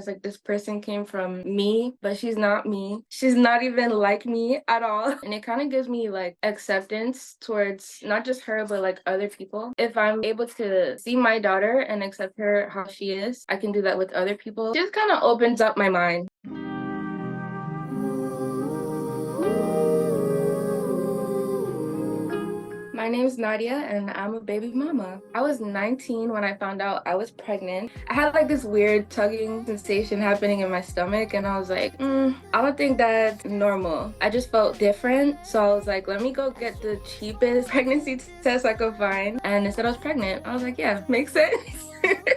as like this person came from me, but she's not me. She's not even like me at all. And it kind of gives me like acceptance towards not just her, but like other people. If I'm able to see my daughter and accept her how she is, I can do that with other people. It just kind of opens up my mind. My name's Nadia and I'm a baby mama. I was 19 when I found out I was pregnant. I had like this weird tugging sensation happening in my stomach and I was like, I don't think that's normal. I just felt different. So I was like, let me go get the cheapest pregnancy test I could find. And it said I was pregnant. I was like, yeah, makes sense.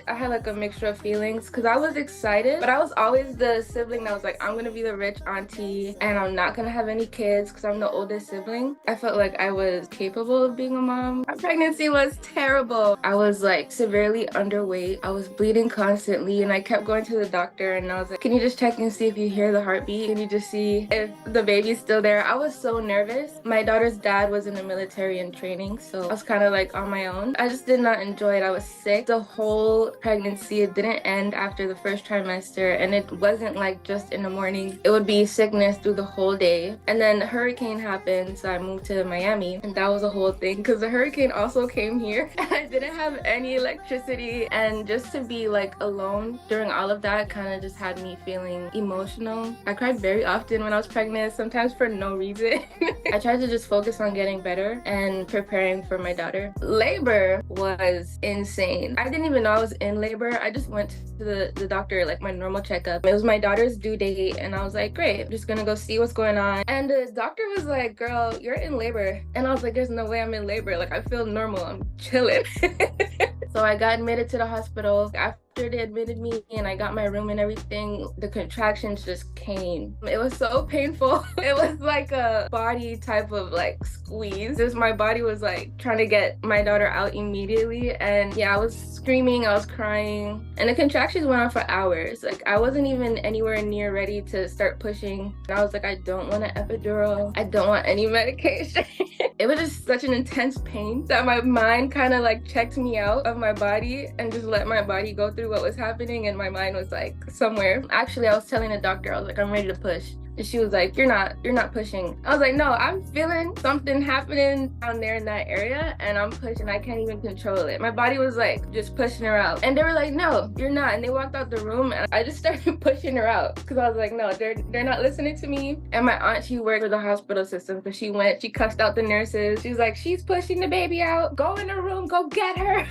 I had like a mixture of feelings because I was excited, but I was always the sibling that was like, I'm gonna be the rich auntie and I'm not gonna have any kids because I'm the oldest sibling. I felt like I was capable of being a mom. My pregnancy was terrible. I was like severely underweight. I was bleeding constantly and I kept going to the doctor and I was like, can you just check and see if you hear the heartbeat? Can you just see if the baby's still there? I was so nervous. My daughter's dad was in the military in training, so I was kind of like on my own. I just did not enjoy it. I was sick the whole pregnancy. It didn't end after the first trimester and it wasn't like just in the morning. It would be sickness through the whole day. And then a hurricane happened, so I moved to Miami and that was a whole thing because the hurricane also came here and I didn't have any electricity, and just to be like alone during all of that kind of just had me feeling emotional. I cried very often when I was pregnant, sometimes for no reason. I tried to just focus on getting better and preparing for my daughter. Labor was insane. I didn't even know I was in labor. I just went to the doctor, like my normal checkup. It was my daughter's due date and I was like, great, I'm just gonna go see what's going on. And the doctor was like, girl, you're in labor. And I was like, there's no way I'm in labor. Like, I feel normal, I'm chilling. So I got admitted to the hospital. After they admitted me and I got my room and everything, the contractions just came. It was so painful. It was like a body type of like squeeze. Just my body was like trying to get my daughter out immediately. And yeah, I was screaming, I was crying. And the contractions went on for hours. Like, I wasn't even anywhere near ready to start pushing. And I was like, I don't want an epidural. I don't want any medication. It was just such an intense pain that my mind kind of like checked me out of my body and just let my body go through what was happening, and my mind was like somewhere. Actually, I was telling the doctor, I was like, I'm ready to push. And she was like, you're not pushing. I was like, no, I'm feeling something happening down there in that area and I'm pushing. I can't even control it. My body was like just pushing her out. And they were like, no, you're not. And they walked out the room and I just started pushing her out because I was like, no, they're not listening to me. And my aunt, she worked for the hospital system, so she cussed out the nurses. She was like, she's pushing the baby out. Go in her room, go get her.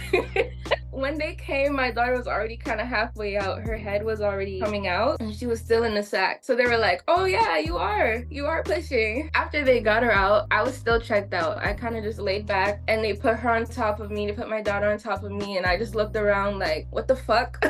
When they came, my daughter was already kind of halfway out. Her head was already coming out and she was still in the sack. So they were like, oh yeah, you are pushing. After they got her out, I was still checked out. I kind of just laid back and they put her on top of me. They put my daughter on top of me and I just looked around like, what the fuck?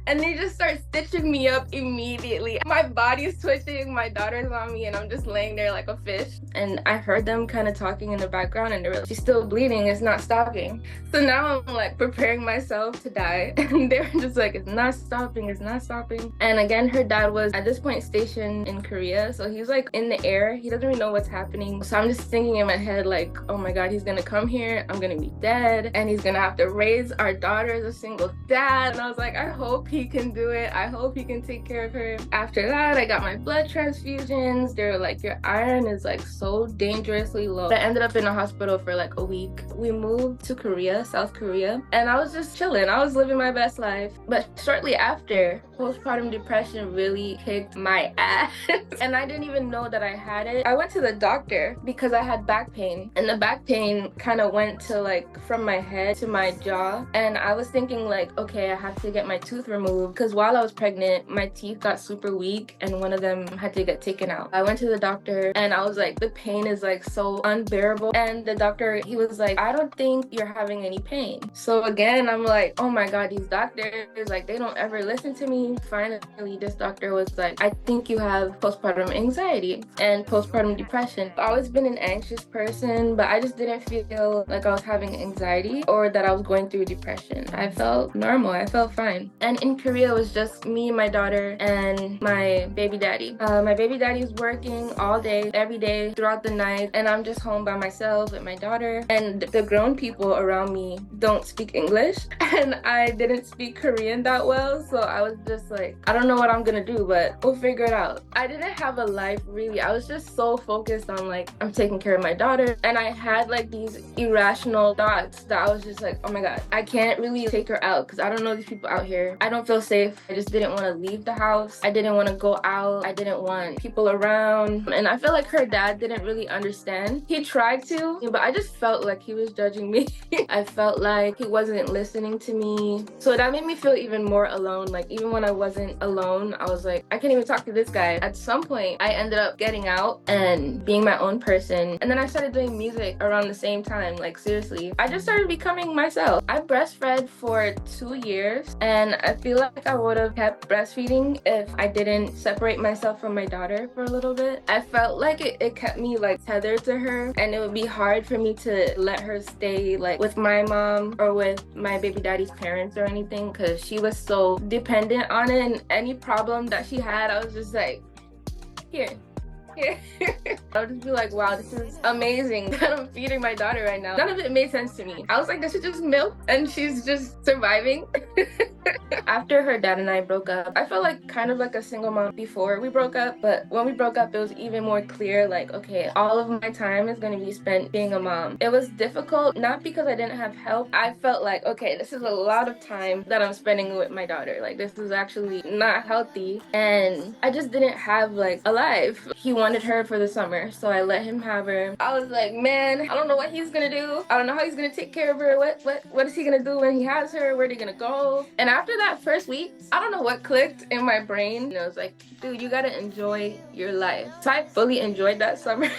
And they just start stitching me up immediately. My body's twitching, my daughter's on me, and I'm just laying there like a fish. And I heard them kind of talking in the background and they were like, she's still bleeding, it's not stopping. So now I'm like preparing myself to die. And they were just like, it's not stopping, it's not stopping. And again, her dad was at this point stationed in Korea. So he's like in the air, he doesn't even know what's happening. So I'm just thinking in my head like, oh my God, he's gonna come here, I'm gonna be dead, and he's gonna have to raise our daughter as a single dad. And I was like, I hope he can do it. I hope he can take care of her. After that, I got my blood transfusions. They were like, your iron is like so dangerously low. I ended up in a hospital for like a week. We moved to Korea, South Korea, and I was just chilling. I was living my best life. But shortly after, postpartum depression really kicked my ass. And I didn't even know that I had it. I went to the doctor because I had back pain, and the back pain kind of went to like from my head to my jaw. And I was thinking like, okay, I have to get my tooth removed because while I was pregnant, my teeth got super weak and one of them had to get taken out. I went to the doctor and I was like, the pain is like so unbearable. And the doctor, he was like, I don't think you're having any pain. So again, I'm like, oh my God, these doctors, like, they don't ever listen to me. Finally, this doctor was like, I think you have have postpartum anxiety and postpartum depression. I've always been an anxious person, but I just didn't feel like I was having anxiety or that I was going through depression. I felt normal. I felt fine. And in Korea, it was just me, my daughter, and my baby daddy. My baby daddy is working all day, every day, throughout the night, and I'm just home by myself with my daughter. And the grown people around me don't speak English, and I didn't speak Korean that well, so I was just like, I don't know what I'm gonna do, but we'll figure it out. I didn't have a life really. I was just so focused on like, I'm taking care of my daughter, and I had like these irrational thoughts that I was just like, oh my god, I can't really take her out because I don't know these people out here. I don't feel safe. I just didn't want to leave the house. I didn't want to go out. I didn't want people around, and I feel like her dad didn't really understand. He tried to, but I just felt like he was judging me. I felt like he wasn't listening to me, so that made me feel even more alone. Like even when I wasn't alone, I was like, I can't even talk to this guy. At some point, I ended up getting out and being my own person, and then I started doing music around the same time. Like seriously, I just started becoming myself. I breastfed for 2 years, and I feel like I would have kept breastfeeding if I didn't separate myself from my daughter for a little bit. I felt like it kept me like tethered to her, and it would be hard for me to let her stay like with my mom or with my baby daddy's parents or anything, because she was so dependent on it, and any problem that she had, I was just like, here. I would just be like, wow, this is amazing that I'm feeding my daughter right now. None of it made sense to me. I was like, this is just milk and she's just surviving. After her dad and I broke up, I felt like kind of like a single mom before we broke up, but when we broke up, it was even more clear, like, okay, all of my time is going to be spent being a mom. It was difficult, not because I didn't have help. I felt like, okay, this is a lot of time that I'm spending with my daughter. Like, this is actually not healthy, and I just didn't have like a life. He wanted her for the summer, so I let him have her. I was like, man, I don't know what he's gonna do. I don't know how he's gonna take care of her. What is he gonna do when he has her? Where are they gonna go? And after that first week, I don't know what clicked in my brain. And I was like, dude, you gotta enjoy your life. So I fully enjoyed that summer.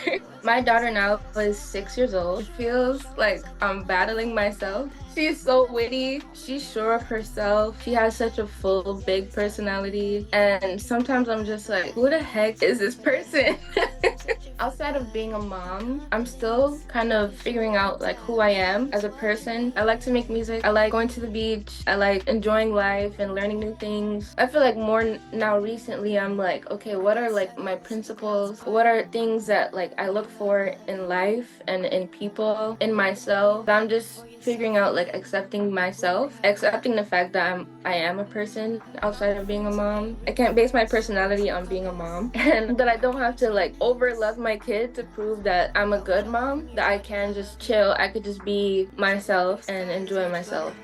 My daughter now is 6 years old. It feels like I'm battling myself. She's so witty. She's sure of herself. She has such a full, big personality. And sometimes I'm just like, who the heck is this person? Outside of being a mom, I'm still kind of figuring out like who I am as a person. I like to make music. I like going to the beach. I like enjoying life and learning new things. I feel like more now recently, I'm like, okay, what are like my principles? What are things that like I look for in life and in people, in myself? I'm just figuring out like accepting myself, accepting the fact that I am a person outside of being a mom. I can't base my personality on being a mom, and that I don't have to like over love my kid to prove that I'm a good mom, that I can just chill, I could just be myself and enjoy myself.